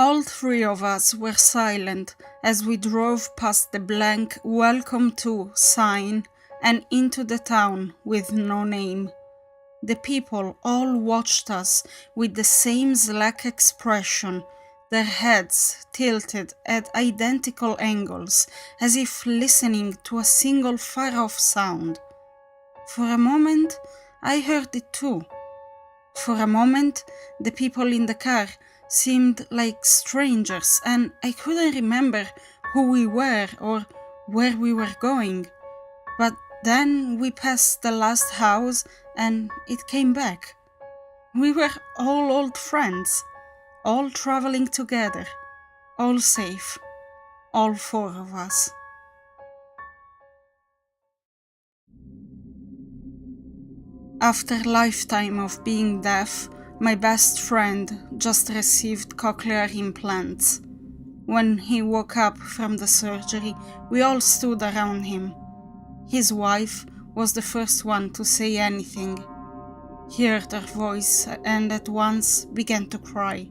All three of us were silent as we drove past the blank "Welcome to" sign and into the town with no name. The people all watched us with the same slack expression, their heads tilted at identical angles, as if listening to a single far-off sound. For a moment, I heard it too. For a moment, the people in the car seemed like strangers, and I couldn't remember who we were or where we were going. But then we passed the last house and it came back. We were all old friends, all traveling together, all safe, all four of us. After a lifetime of being deaf, my best friend just received cochlear implants. When he woke up from the surgery, we all stood around him. His wife was the first one to say anything. He heard her voice and at once began to cry.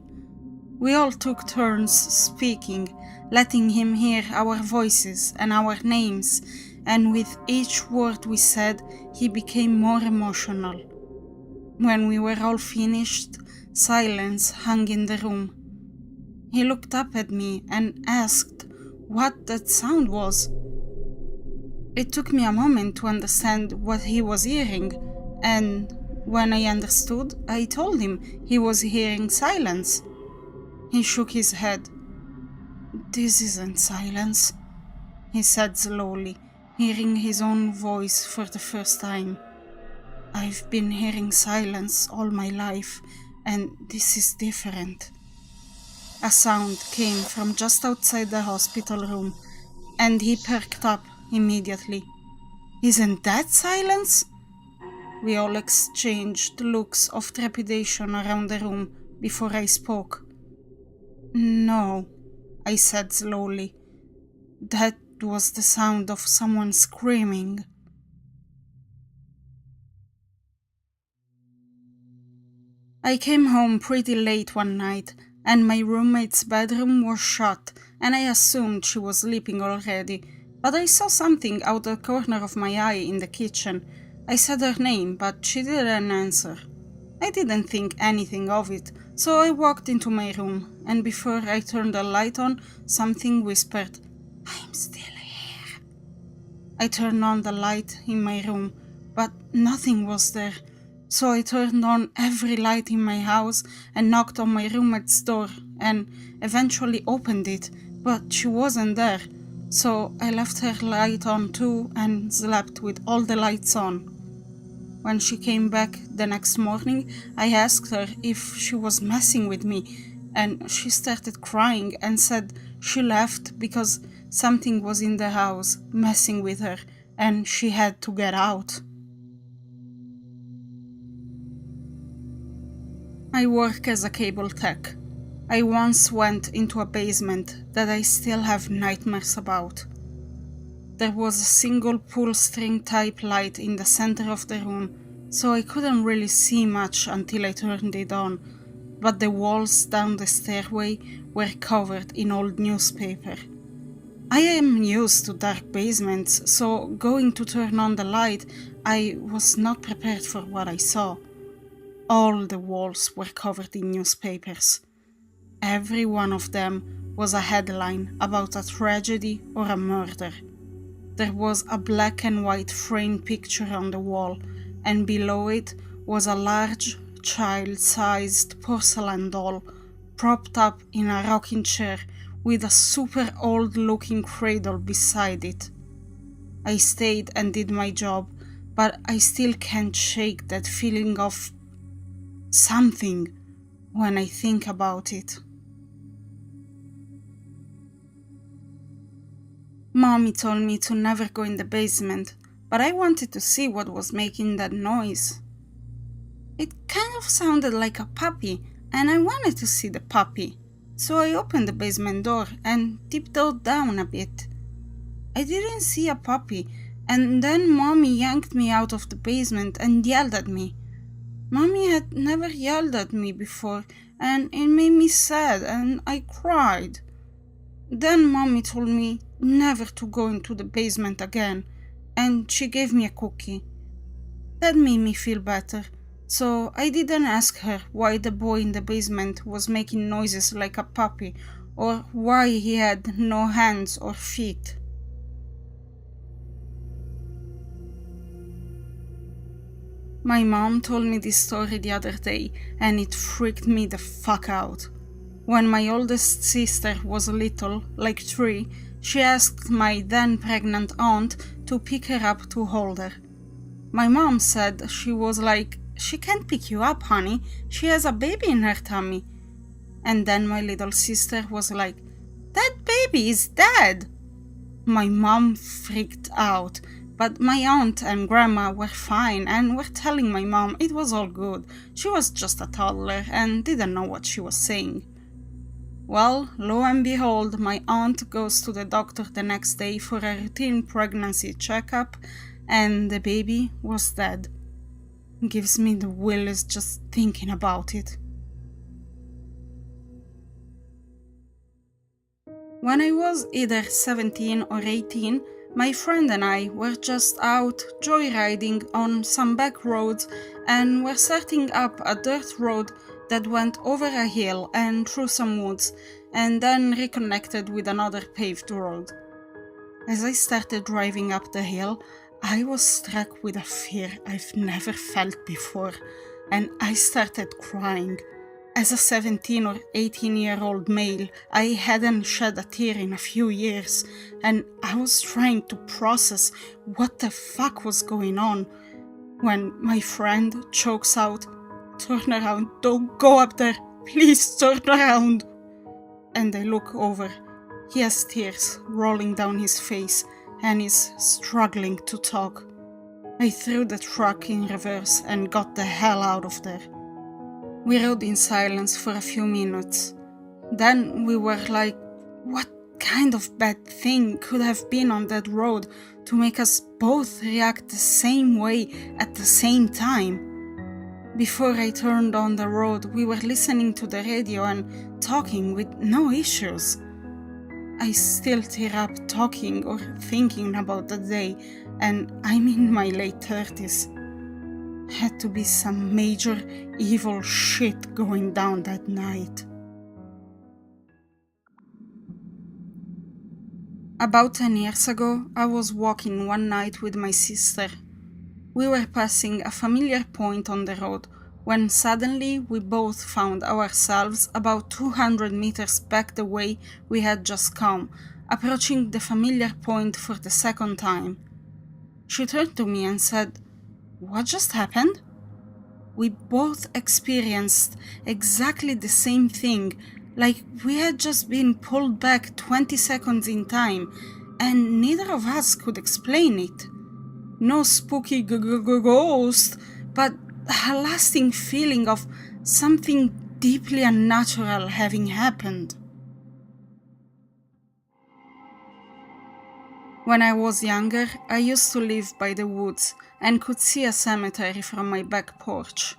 We all took turns speaking, letting him hear our voices and our names, and with each word we said, he became more emotional. When we were all finished, silence hung in the room. He looked up at me and asked what that sound was. It took me a moment to understand what he was hearing, and when I understood, I told him he was hearing silence. He shook his head. "This isn't silence," he said slowly, hearing his own voice for the first time. "I've been hearing silence all my life, and this is different." A sound came from just outside the hospital room, and he perked up immediately. "Isn't that silence?" We all exchanged looks of trepidation around the room before I spoke. "No," I said slowly. "That was the sound of someone screaming." I came home pretty late one night, and my roommate's bedroom was shut, and I assumed she was sleeping already, but I saw something out the corner of my eye in the kitchen. I said her name, but she didn't answer. I didn't think anything of it, so I walked into my room, and before I turned the light on, something whispered, "I'm still here." I turned on the light in my room, but nothing was there, so I turned on every light in my house and knocked on my roommate's door and eventually opened it, but she wasn't there, so I left her light on too and slept with all the lights on. When she came back the next morning, I asked her if she was messing with me, and she started crying and said she left because something was in the house messing with her and she had to get out. I work as a cable tech. I once went into a basement that I still have nightmares about. There was a single pull-string type light in the center of the room, so I couldn't really see much until I turned it on, but the walls down the stairway were covered in old newspaper. I am used to dark basements, so going to turn on the light, I was not prepared for what I saw. All the walls were covered in newspapers. Every one of them was a headline about a tragedy or a murder. There was a black and white framed picture on the wall, and below it was a large, child-sized porcelain doll propped up in a rocking chair with a super old-looking cradle beside it. I stayed and did my job, but I still can't shake that feeling of something when I think about it. Mommy told me to never go in the basement, but I wanted to see what was making that noise. It kind of sounded like a puppy, and I wanted to see the puppy, so I opened the basement door and tiptoed down a bit. I didn't see a puppy, and then Mommy yanked me out of the basement and yelled at me. Mommy had never yelled at me before, and it made me sad and I cried. Then Mommy told me never to go into the basement again, and she gave me a cookie. That made me feel better, so I didn't ask her why the boy in the basement was making noises like a puppy, or why he had no hands or feet. My mom told me this story the other day, and it freaked me the fuck out. When my oldest sister was little, like 3, she asked my then pregnant aunt to pick her up to hold her. My mom said she was like, "She can't pick you up, honey, she has a baby in her tummy." And then my little sister was like, "That baby is dead." My mom freaked out, but my aunt and grandma were fine and were telling my mom it was all good. She was just a toddler and didn't know what she was saying. Well, lo and behold, my aunt goes to the doctor the next day for a routine pregnancy checkup, and the baby was dead. Gives me the willies just thinking about it. When I was either 17 or 18, my friend and I were just out joyriding on some back roads and were starting up a dirt road that went over a hill and through some woods and then reconnected with another paved road. As I started driving up the hill, I was struck with a fear I've never felt before, and I started crying. As a 17 or 18-year-old male, I hadn't shed a tear in a few years, and I was trying to process what the fuck was going on, when my friend chokes out, "Turn around, don't go up there, please turn around." And I look over. He has tears rolling down his face and is struggling to talk. I threw the truck in reverse and got the hell out of there. We rode in silence for a few minutes. Then we were like, what kind of bad thing could have been on that road to make us both react the same way at the same time? Before I turned on the road, we were listening to the radio and talking with no issues. I still tear up talking or thinking about the day, and I'm in my late 30s. Had to be some major evil shit going down that night. About 10 years ago, I was walking one night with my sister. We were passing a familiar point on the road when suddenly we both found ourselves about 200 meters back the way we had just come, approaching the familiar point for the second time. She turned to me and said, "What just happened?" We both experienced exactly the same thing, like we had just been pulled back 20 seconds in time, and neither of us could explain it. No spooky ghost, but a lasting feeling of something deeply unnatural having happened. When I was younger, I used to live by the woods and could see a cemetery from my back porch.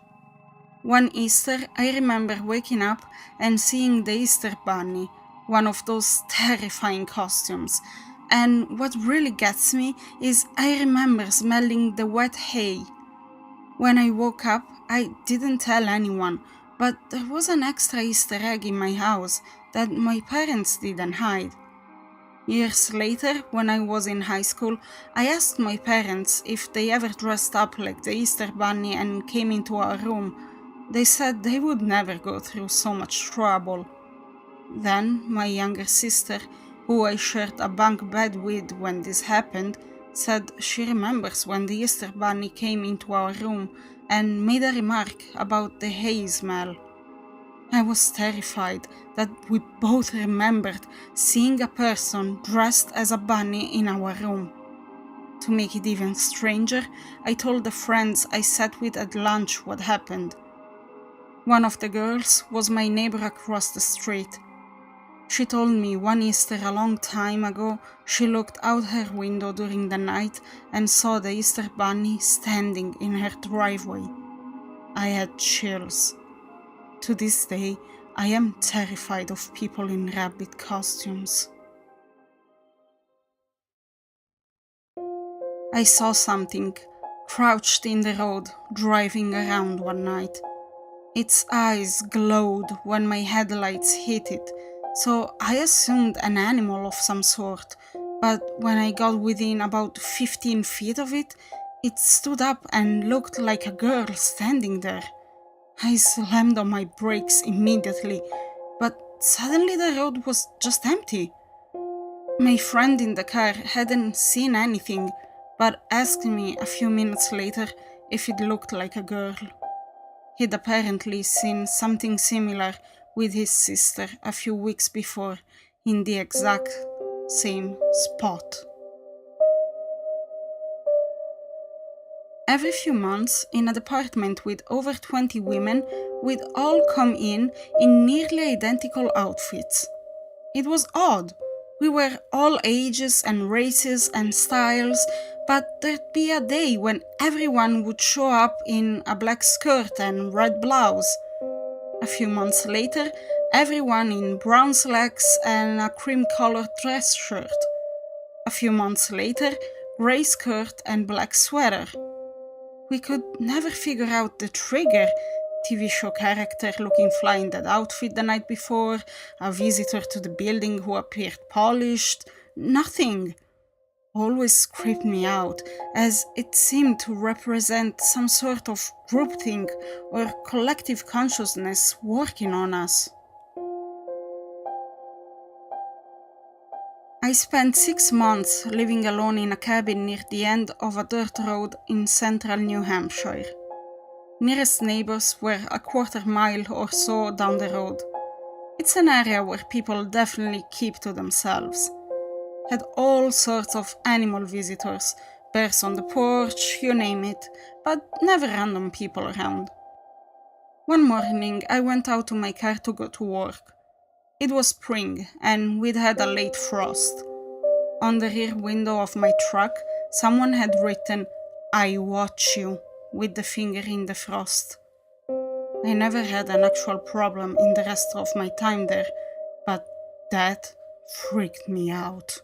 One Easter, I remember waking up and seeing the Easter Bunny, one of those terrifying costumes. And what really gets me is I remember smelling the wet hay. When I woke up, I didn't tell anyone, but there was an extra Easter egg in my house that my parents didn't hide. Years later, when I was in high school, I asked my parents if they ever dressed up like the Easter Bunny and came into our room. They said they would never go through so much trouble. Then my younger sister, who I shared a bunk bed with when this happened, said she remembers when the Easter Bunny came into our room and made a remark about the hay smell. I was terrified that we both remembered seeing a person dressed as a bunny in our room. To make it even stranger, I told the friends I sat with at lunch what happened. One of the girls was my neighbor across the street. She told me one Easter a long time ago she looked out her window during the night and saw the Easter Bunny standing in her driveway. I had chills. To this day, I am terrified of people in rabbit costumes. I saw something crouched in the road driving around one night. Its eyes glowed when my headlights hit it, so I assumed an animal of some sort, but when I got within about 15 feet of it, it stood up and looked like a girl standing there. I slammed on my brakes immediately, but suddenly the road was just empty. My friend in the car hadn't seen anything, but asked me a few minutes later if it looked like a girl. He'd apparently seen something similar with his sister a few weeks before in the exact same spot. Every few months, in a department with over 20 women, we'd all come in nearly identical outfits. It was odd. We were all ages and races and styles, but there'd be a day when everyone would show up in a black skirt and red blouse. A few months later, everyone in brown slacks and a cream-colored dress shirt. A few months later, grey skirt and black sweater. We could never figure out the trigger. TV show character looking fly in that outfit the night before, a visitor to the building who appeared polished, nothing. Always creeped me out, as it seemed to represent some sort of groupthink or collective consciousness working on us. I spent 6 months living alone in a cabin near the end of a dirt road in central New Hampshire. Nearest neighbors were a quarter-mile or so down the road. It's an area where people definitely keep to themselves. Had all sorts of animal visitors, bears on the porch, you name it, but never random people around. One morning I went out to my car to go to work. It was spring and we'd had a late frost. On the rear window of my truck, someone had written, "I watch you," with the finger in the frost. I never had an actual problem in the rest of my time there, but that freaked me out.